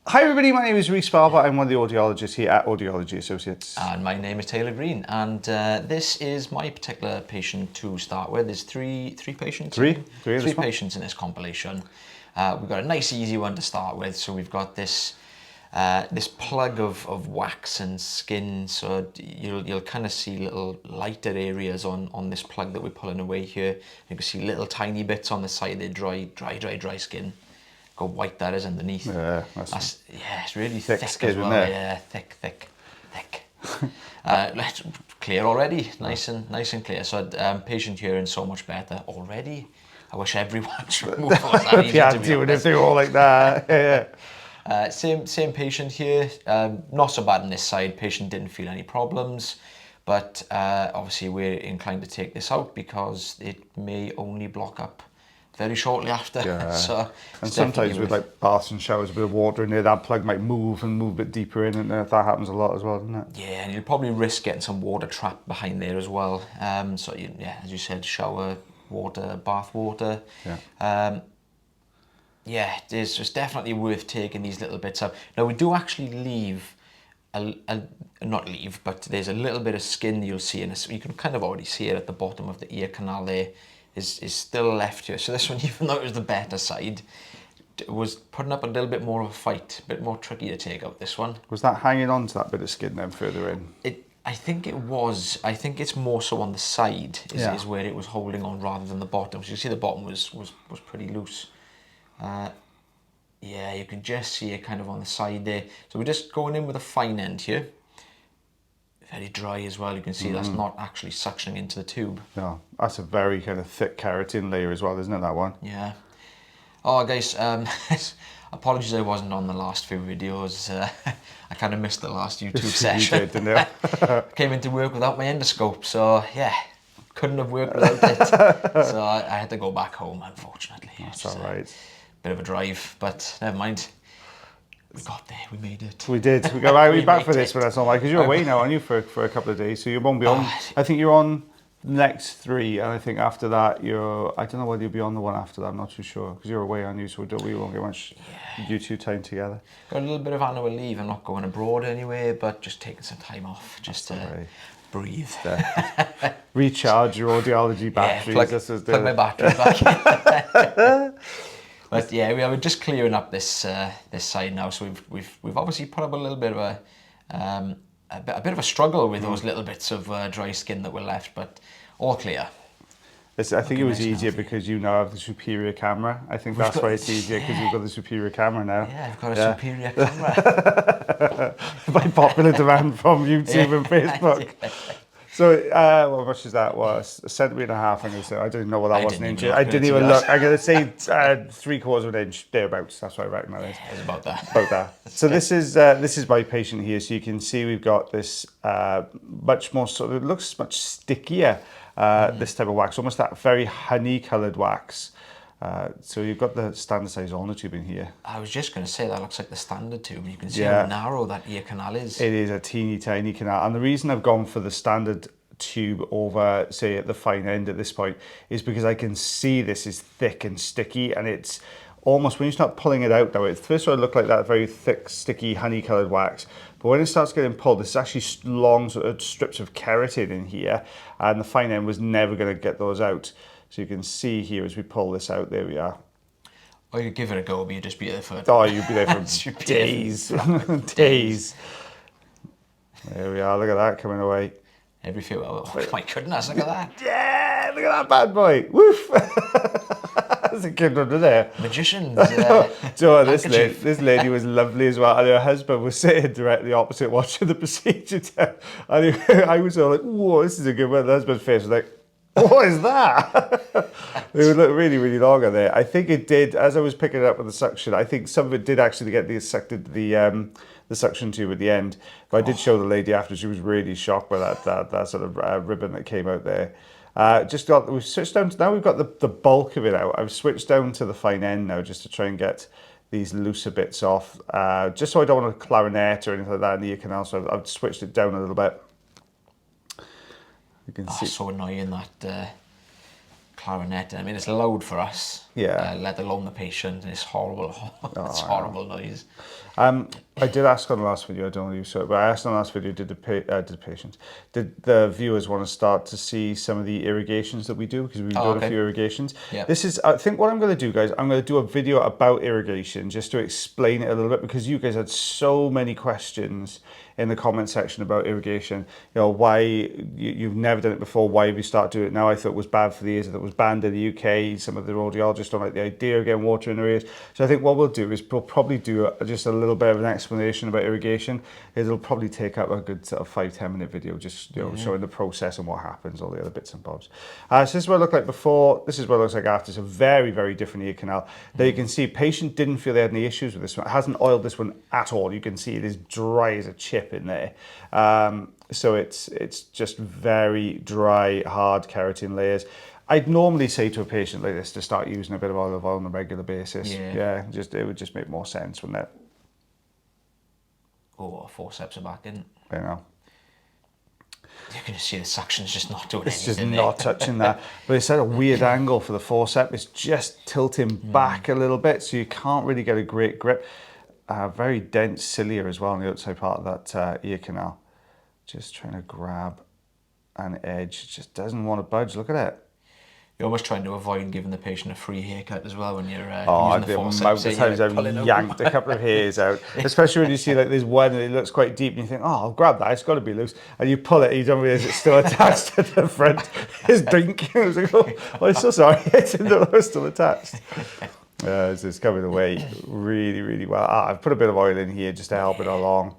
Hi everybody, my name is Rhys Barber. I'm one of the audiologists here at Audiology Associates. And my name is Taylor Green, and this is my particular patient to start with. There's three patients. Three Patients in this compilation. We've got a nice easy one to start with. So we've got this this plug of wax and skin. So you'll kind of see little lighter areas on this plug that we're pulling away here. You can see little tiny bits on the side. They're dry skin. How white that is underneath. Yeah, it's really thick skin as well. Yeah, thick. Let's clear already, nice and clear. So patient hearing so much better already. I wish everyone should move on that easy, yeah, doing if they were all like that. Yeah. Same patient here. Not so bad on this side. Patient didn't feel any problems, but obviously we're inclined to take this out because it may only block up very shortly after. Yeah. So and sometimes with like baths and showers, a bit of water in there, that plug might move a bit deeper in, and that happens a lot as well, doesn't it? Yeah, and you'll probably risk getting some water trapped behind there as well. So as you said, shower water, bath water. Yeah. It's just definitely worth taking these little bits up. Now we do actually leave but there's a little bit of skin you'll see, and you can kind of already see it at the bottom of the ear canal there. Is still left here. So this one, even though it was the better side, was putting up a little bit more of a fight, a bit more tricky to take out this one. Was that hanging on to that bit of skin then further in? I think it was. I think it's more so on the side is where it was holding on rather than the bottom. So you see the bottom was pretty loose. You can just see it kind of on the side there. So we're just going in with a fine end here. Very dry as well. You can see that's not actually suctioning into the tube. No, that's a very kind of thick keratin layer as well, isn't it, that one? Yeah. Oh, guys, apologies I wasn't on the last few videos. I kind of missed the last YouTube session. You did, didn't you? Came into work without my endoscope, so yeah, couldn't have worked without it. So I had to go back home, unfortunately. That's all right. Bit of a drive, but never mind. We got there, we made it. We did. We got right. We're back for this, but that's not like, because you're away now, aren't you, for a couple of days? So you won't be on. I think you're on the next 3, and I think after that I don't know whether you'll be on the one after that. I'm not too sure, because you're away, aren't you? So we won't get much YouTube time together. Got a little bit of annual leave. I'm not going abroad anyway, but just taking some time off, just to breathe. Recharge your audiology batteries. Plug my batteries back in. But yeah, we're just clearing up this this side now. So we've obviously put up a little bit of a bit of a struggle with those little bits of dry skin that were left, but all clear. I think it was easier because you now have the superior camera. I think that's why it's easier, because you've got the superior camera now. Yeah, I've got a superior camera. By popular demand from YouTube and Facebook. So, how much is that? Well, 1.5 centimeters, I'm going to say. I didn't know what that was in inches. I didn't even look. I'm going to say 3/4 of an inch, thereabouts. That's what I reckon that is. It's about that. About that. So this is my patient here. So you can see we've got this much more sort of, it looks much stickier, this type of wax, almost that very honey-coloured wax. So you've got the standard size ulnar tube in here. I was just going to say that looks like the standard tube. You can see how narrow that ear canal is. It is a teeny tiny canal, and the reason I've gone for the standard tube over, say, at the fine end at this point is because I can see this is thick and sticky, and it's almost, when you start pulling it out now, it first sort of look like that very thick, sticky, honey-coloured wax. But when it starts getting pulled, there's actually long sort of strips of keratin in here, and the fine end was never going to get those out. So you can see here as we pull this out, there we are. Or you give it a go, but you'd just be there for... Oh, you'd be there for days. Days. There we are, look at that coming away. Every few hours. Oh my goodness, look at that. Yeah, look at that bad boy. Woof. That's a kid under there. Magicians. So this lady was lovely as well, and her husband was sitting directly opposite watching the procedure. And I was all like, whoa, this is a good one. The husband's face was like, what is that? They would look really, really long on there. I think it did, as I was picking it up with the suction, I think some of it did actually get the suction tube at the end. But I did show the lady after, she was really shocked by that sort of ribbon that came out there. We've switched down to, now we've got the bulk of it out. I've switched down to the fine end now just to try and get these looser bits off, just so I don't want a clarinet or anything like that in the ear canal, so I've switched it down a little bit. You can see. So annoying that clarinet. I mean, it's loud for us, Yeah. let alone the patient, and it's horrible. It's horrible noise. I did ask on the last video, I don't know if you saw it, but I asked on the last video, did the viewers want to start to see some of the irrigations that we do? Because we've done a few irrigations. Yeah. This is, I think what I'm going to do, guys, I'm going to do a video about irrigation just to explain it a little bit, because you guys had so many questions in the comment section about irrigation. You know, why you've never done it before, why have you started doing it now? I thought it was bad for the ears, that it was banned in the UK. Some of the audiologists don't like the idea of getting water in their ears. So I think what we'll do is we'll probably do just a little bit of an explanation about irrigation. It'll probably take up a good sort of 5-10 minute video, just showing the process and what happens, all the other bits and bobs. So this is what it looked like before. This is what it looks like after. It's a very, very different ear canal. Now you can see patient didn't feel they had any issues with this one. It hasn't oiled this one at all. You can see it is dry as a chip in there. So it's just very dry, hard keratin layers. I'd normally say to a patient like this to start using a bit of olive oil on a regular basis. Yeah, it would just make more sense, wouldn't it? Oh, forceps are back in. You know. You can just see the suction's just not doing It's anything. just not touching that. But it's at a weird angle for the forceps. It's just tilting back a little bit, so you can't really get a great grip. Very dense cilia as well on the outside part of that ear canal. Just trying to grab an edge. It just doesn't want to budge. Look at it. You're almost trying to avoid giving the patient a free haircut as well when you're using the forceps. The amount of times I've yanked a couple of hairs out, especially when you see like there's one and it looks quite deep and you think, oh, I'll grab that, it's got to be loose. And you pull it and you don't realise it's still attached to the front. It's dink. I was like, oh, I'm so sorry. It's still attached. It's coming away really, really well. I've put a bit of oil in here just to help it along.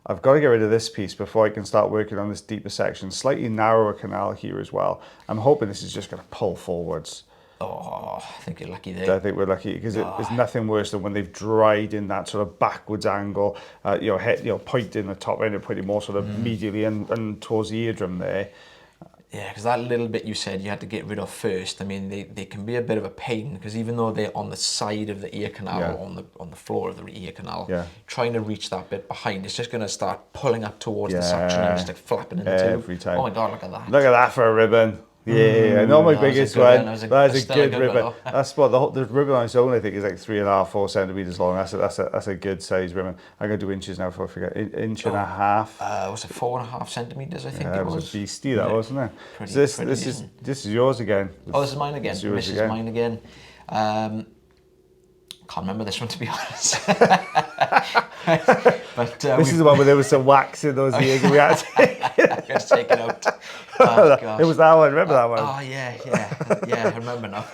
I've got to get rid of this piece before I can start working on this deeper section. Slightly narrower canal here as well. I'm hoping this is just going to pull forwards. Oh, I think you're lucky there. I think we're lucky because there's nothing worse than when they've dried in that sort of backwards angle, pointing the top end and pointing more sort of medially and towards the eardrum there. Yeah, because that little bit you said you had to get rid of first. I mean, they can be a bit of a pain because even though they're on the side of the ear canal, or on the floor of the ear canal, trying to reach that bit behind, it's just going to start pulling up towards the suction and just like flapping in the tube. Every time. Oh my God, look at that. Look at that for a ribbon. Yeah, not my biggest one. That is a good ribbon. One. That's what the ribbon on its own, I think, is like 3.5-4 centimeters long. That's a good size ribbon. I'm going to do inches now before I forget. Inch and a half. Was it 4.5 centimeters? I think it was. It was a beastie, that wasn't it? Pretty, so pretty this is yours again. Oh, this is mine again. This is mine again. Can't remember this one, to be honest. But this is the one where there was some wax in those ears. We had to just take it out. Oh, gosh. It was that one. Remember that one? Oh yeah. I remember now.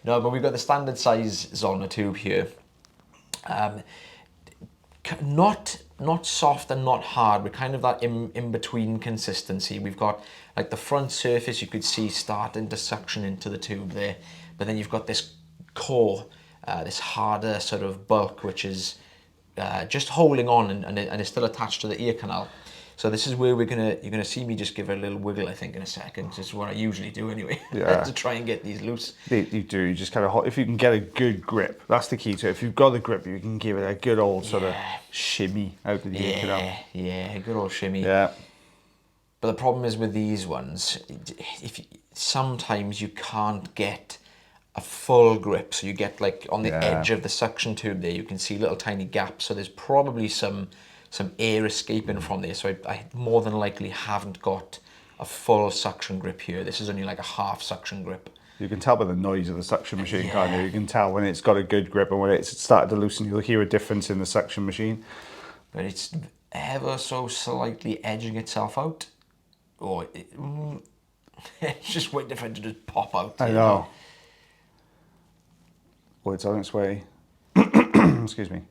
No, but we've got the standard size Zollner tube here. Not soft and not hard. We're kind of that in between consistency. We've got like the front surface you could see starting to suction into the tube there, but then you've got this core. This harder sort of bulk, which is just holding on and it's still attached to the ear canal. So this is where you're gonna see me just give it a little wiggle, I think, in a second. This is what I usually do anyway, to try and get these loose. You do. You just kind of, if you can get a good grip, that's the key to it. If you've got the grip, you can give it a good old sort of shimmy out of the ear canal. Yeah, a good old shimmy. Yeah. But the problem is with these ones, sometimes you can't get a full grip, so you get like on the edge of the suction tube there, you can see little tiny gaps, so there's probably some air escaping from there, so I more than likely haven't got a full suction grip here. This is only like a half suction grip. You can tell by the noise of the suction machine, can't you? You can tell when it's got a good grip and when it's started to loosen, you'll hear a difference in the suction machine. But it's ever so slightly edging itself out, or it's just waiting for it to just pop out. I know. Well, it's on its way. Excuse me.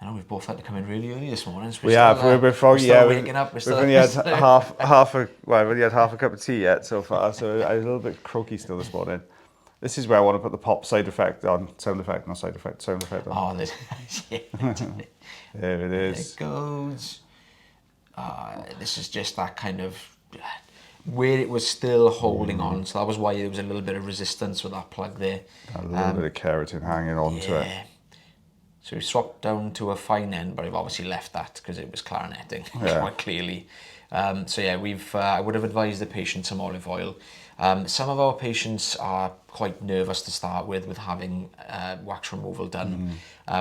I know we've both had to come in really early this morning. We have. We're foggy. We're still waking up. We've only had half a cup of tea yet so far, so I'm a little bit croaky still this morning. This is where I want to put the pop side effect on. Sound effect, not side effect. Sound effect on. Oh, there it is. There it goes. This is just that kind of where it was still holding on, so that was why there was a little bit of resistance with that plug there. A little bit of keratin hanging on to it. So we swapped down to a fine end, but I've obviously left that because it was clarineting quite clearly. So yeah, I would have advised the patient some olive oil. Some of our patients are quite nervous to start with having wax removal done.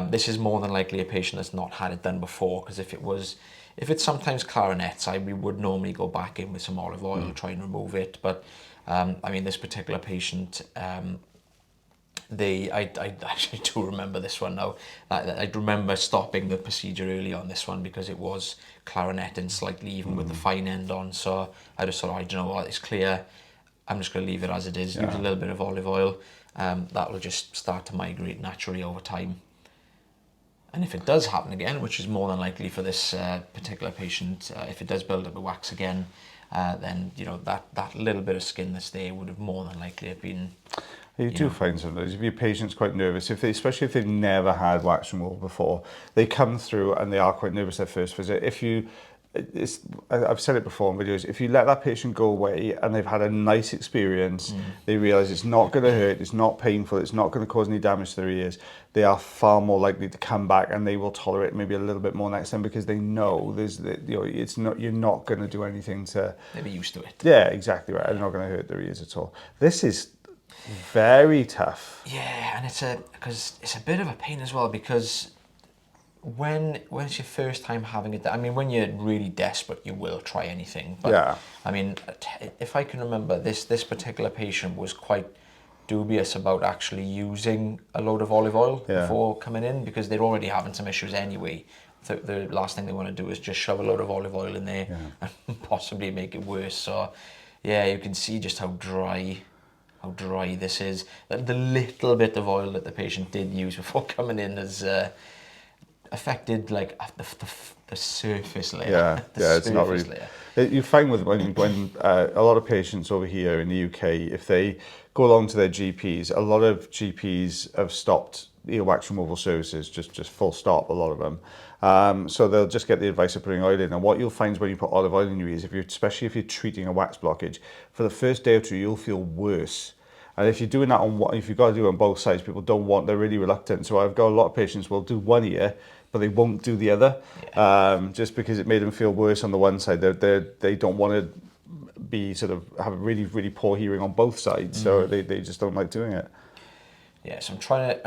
This is more than likely a patient that's not had it done before, because if it's sometimes clarinets, we would normally go back in with some olive oil, try and remove it. But I mean, this particular patient, I actually do remember this one now. I remember stopping the procedure early on this one because it was clarineting slightly, even with the fine end on. So I just thought, you know what, it's clear. I'm just going to leave it as it is. Use a little bit of olive oil. That will just start to migrate naturally over time. And if it does happen again, which is more than likely for this particular patient, if it does build up a wax again, then that little bit of skin that's there would have more than likely have been. You do find sometimes if your patient's quite nervous, especially if they've never had wax removal before, they come through and they are quite nervous their first visit. I've said it before in videos, if you let that patient go away and they've had a nice experience, they realise it's not going to hurt, it's not painful, it's not going to cause any damage to their ears, they are far more likely to come back, and they will tolerate maybe a little bit more next time, because they know you're not going to do anything to... They'll be used to it. Yeah, exactly right. They're not going to hurt their ears at all. This is very tough. Yeah, and it's a bit of a pain as well, because when it's your first time having it, I mean, when you're really desperate, you will try anything. But yeah. I mean, if I can remember, this particular patient was quite dubious about actually using a load of olive oil before coming in, because they're already having some issues anyway. The last thing they want to do is just shove a load of olive oil in there and possibly make it worse. So yeah, you can see just how dry this is. The little bit of oil that the patient did use before coming in has affected like the surface layer. It's not really layer. You find when a lot of patients over here in the UK, if they go along to their GPs, a lot of GPs have stopped earwax removal services, just full stop, a lot of them. So they'll just get the advice of putting oil in. And what you'll find is when you put olive oil in your ears, especially if you're treating a wax blockage, for the first day or two, you'll feel worse. And if you're doing that if you've got to do it on both sides, people they're really reluctant. So I've got a lot of patients will do one ear, but they won't do the other, just because it made them feel worse on the one side. They don't want to have a really, really poor hearing on both sides, so they just don't like doing it. Yeah, so I'm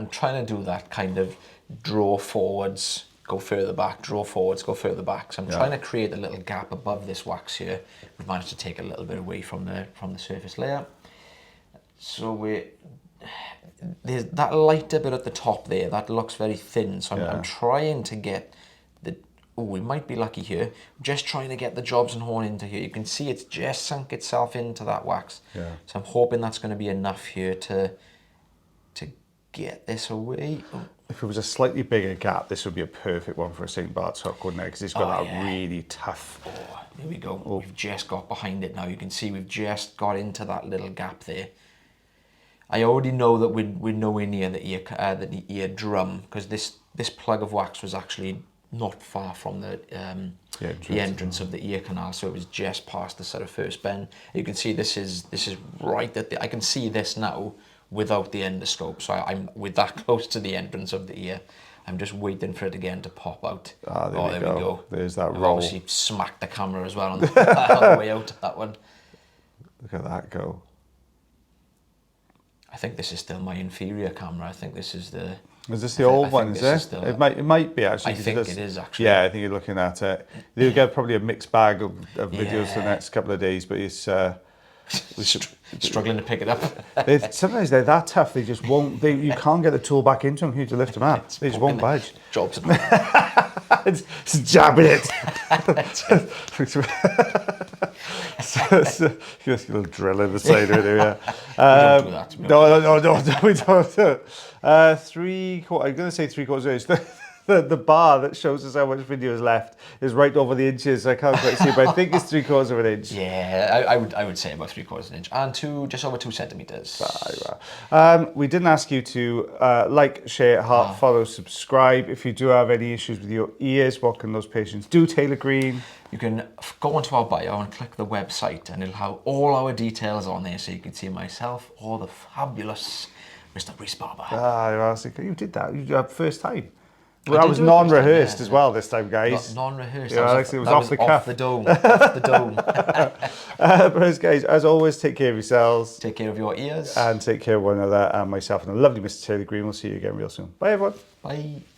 trying to do that kind of draw forwards, go further back, draw forwards, go further back. So I'm trying to create a little gap above this wax here. We've managed to take a little bit away from the surface layer. So there's that lighter bit at the top there, that looks very thin. So I'm trying to get we might be lucky here, just trying to get the Jobs and Horn into here. You can see it's just sunk itself into that wax. Yeah. So I'm hoping that's going to be enough here to get this away. If it was a slightly bigger gap, this would be a perfect one for a St. Bart's hook, wouldn't it? Because it's got that really tough... Oh, here we go. We've just got behind it now. You can see we've just got into that little gap there. I already know that we're nowhere near the ear drum, because this plug of wax was actually not far from the entrance of the ear canal, so it was just past the sort of first bend. You can see this is right at I can see this now without the endoscope, so I'm with that close to the entrance of the ear. I'm just waiting for it again to pop out. There we go. There's that roll. Obviously smacked the camera as well on the way out of that one. Look at that go. I think this is still my inferior camera. I think this is the... Is this the old one, is it? It might be, actually. I think it is, actually. Yeah, I think you're looking at it. You'll get probably a mixed bag of videos for the next couple of days, but it's... struggling to pick it up. Sometimes they're that tough, they just won't... you can't get the tool back into them here to lift them up. They just won't budge. Jobs. It's jabbing it. Just a little drill in the side of it, yeah. We don't do that, no, we don't. I'm going to say 3/4 inch. The bar that shows us how much video is left is right over the inches, so I can't quite see, but I think it's 3/4 inch. Yeah, I would say about 3/4 inch, and just over 2 centimeters. We didn't ask you to like, share, heart, follow, subscribe. If you do have any issues with your ears, what can those patients do? Taylor Green. You can go onto our bio and click the website, and it'll have all our details on there, so you can see myself or the fabulous Mr. Rhys Barber. You did that. You first time. That was do it non-rehearsed first time, as well this time, yeah. guys. Non-rehearsed. Yeah, that Alex, it was that off the cuff. Off the dome. Off the dome. But guys, as always, take care of yourselves. Take care of your ears. And take care of one another and myself and the lovely Mr. Taylor Green. We'll see you again real soon. Bye, everyone. Bye.